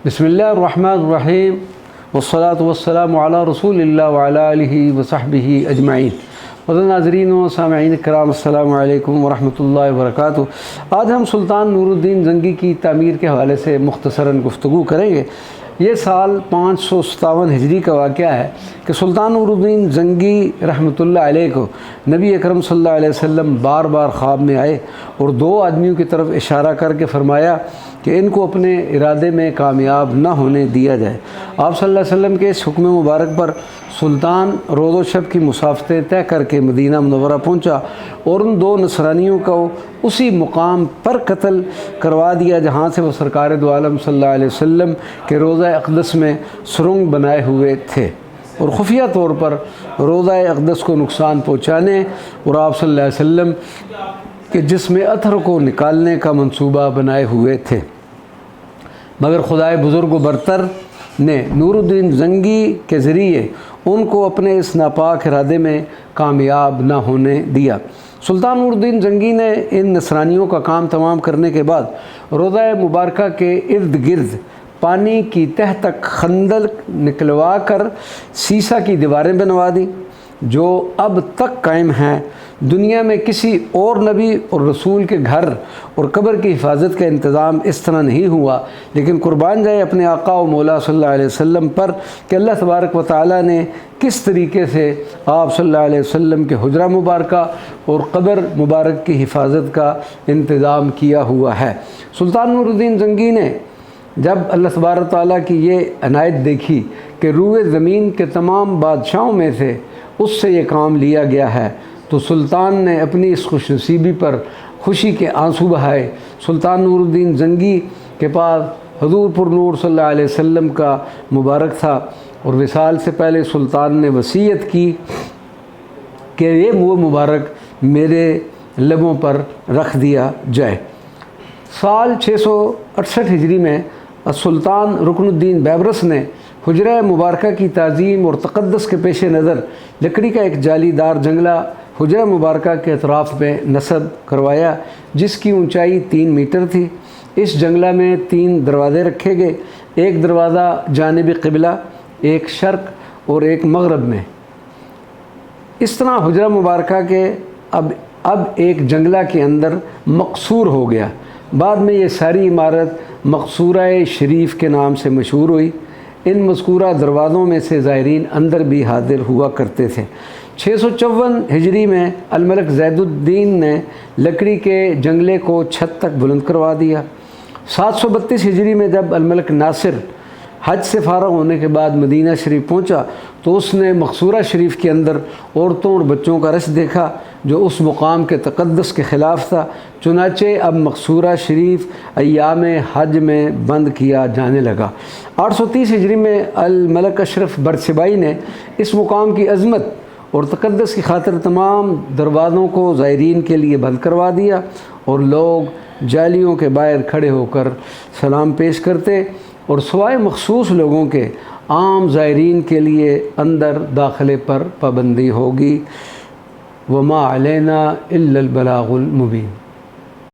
बिस्मिल्लाहिर्रहमानिर्रहीम वस्सलातु वस्सलामु अला रसूलिल्लाह व अला आलिहि व सहबिहि अजमईन। नाज़रीन व सामईन किराम, अस्सलामु अलैकुम व रहमतुल्लाहि व बरकातुहू। आज हम सुल्तान नूरुद्दीन ज़ंगी की तामीर के हवाले से मुख्तसरन गुफ्तगू करेंगे। ये साल 557 हिजरी का वाक़या है कि सुल्तान नूरुद्दीन ज़ंगी रहमतुल्लाह अलैह को नबी अकरम सल्लल्लाहु अलैहि वसल्लम बार बार ख्वाब में आए और दो आदमियों की तरफ इशारा करके फ़रमाया कि इनको अपने इरादे में कामयाब न होने दिया जाए। आप सल्लल्लाहु अलैहि वसल्लम के इस हुक्म मुबारक पर सुल्तान रोज़ो शब की मुसाफ़तें तय करके मदीना मुनव्वरा पहुंचा और उन दो नसरानियों को उसी मुकाम पर कत्ल करवा दिया जहाँ से वो सरकार दो आलम सल्लल्लाहु अलैहि वसल्लम के रोज़ा अक़दस में सुरंग बनाए हुए थे और खुफिया तौर पर रोज़ा अक़दस को नुकसान पहुँचाने और आप सल्लल्लाहु अलैहि वसल्लम के जिस्म अथर को निकालने का मंसूबा बनाए हुए थे। मगर खुदाए बुज़ुर्ग व बरतर ने नूरुद्दीन ज़ंगी के ज़रिए उनको अपने इस नापाक इरादे में कामयाब न होने दिया। सुल्तान नूरुद्दीन ज़ंगी ने इन नसरानियों का काम तमाम करने के बाद रोज़ा मुबारका के इर्द गिर्द पानी की तह तक खंदक निकलवा कर सीसा की दीवारें बनवा दी जो अब तक कायम हैं। दुनिया में किसी और नबी और रसूल के घर और कब्र की हिफाजत का इंतज़ाम इस तरह नहीं हुआ, लेकिन कुर्बान जाए अपने आका व मौला सल्लल्लाहु अलैहि वसल्लम पर कि अल्लाह तबारक व तआला ने किस तरीके से आप सल्लल्लाहु अलैहि वसल्लम के हुजरा मुबारका और कब्र मुबारक की हिफाजत का इंतज़ाम किया हुआ है। सुल्तान नूरुद्दीन ज़ंगी ने जब अल्लाह तबारक व तआला की ये अनायत देखी कि रूए ज़मीन के तमाम बादशाहों में से उससे ये काम लिया गया है, तो सुल्तान ने अपनी इस खुशनसीबी पर खुशी के आंसू बहाए। सुल्तान नूरुद्दीन ज़ंगी के पास हुज़ूर पुर नूर सल्लल्लाहु अलैहि वसल्लम का मुबारक था और विसाल से पहले सुल्तान ने वसीयत की कि ये वो मुबारक मेरे लबों पर रख दिया जाए। साल 668 हिजरी में सुल्तान रुकनुद्दीन बैबरस ने हुजरा मुबारका की ताज़ीम और तक़द्दुस के पेश नज़र लकड़ी का एक जालीदार जंगला हुजरा मुबारका के अतराफ़ में नस्ब करवाया जिसकी ऊंचाई 3 मीटर थी। इस जंगला में 3 दरवाज़े रखे गए, एक दरवाज़ा जानिब क़िबला, एक शर्क़ और एक मग़रब में। इस तरह हुजरा मुबारका के अब एक जंगला के अंदर मक़सूर हो गया। बाद में ये सारी इमारत मक़सूरा शरीफ के नाम से मशहूर हुई। इन मज़कूरा दरवाज़ों में से ज़ायरीन अंदर भी हाज़िर हुआ करते थे। 654 हिजरी में अल-मलक ज़ैदुद्दीन ने लकड़ी के जंगले को छत तक बुलंद करवा दिया। 732 हिजरी में जब अल-मलक नासिर हज से फ़ारग़ होने के बाद मदीना शरीफ पहुंचा तो उसने मक़सूरा शरीफ के अंदर औरतों और बच्चों का रश देखा जो उस मुकाम के तक़द्दुस के ख़िलाफ़ था। चुनाचे अब मक़सूरा शरीफ अय्याम हज में बंद किया जाने लगा। 830 हिजरी में अल-मलक अशरफ बरसिबाई ने इस मुकाम की अज़मत और तक़द्दुस की खातिर तमाम दरवाज़ों को ज़ायरीन के लिए बंद करवा दिया और लोग जालियों के बाहर खड़े होकर सलाम पेश करते और सवाए मखसूस लोगों के आम ज़ायरीन के लिए अंदर दाखिले पर पाबंदी होगी। वमा अलैना इल्लल बलागुल मुबीन।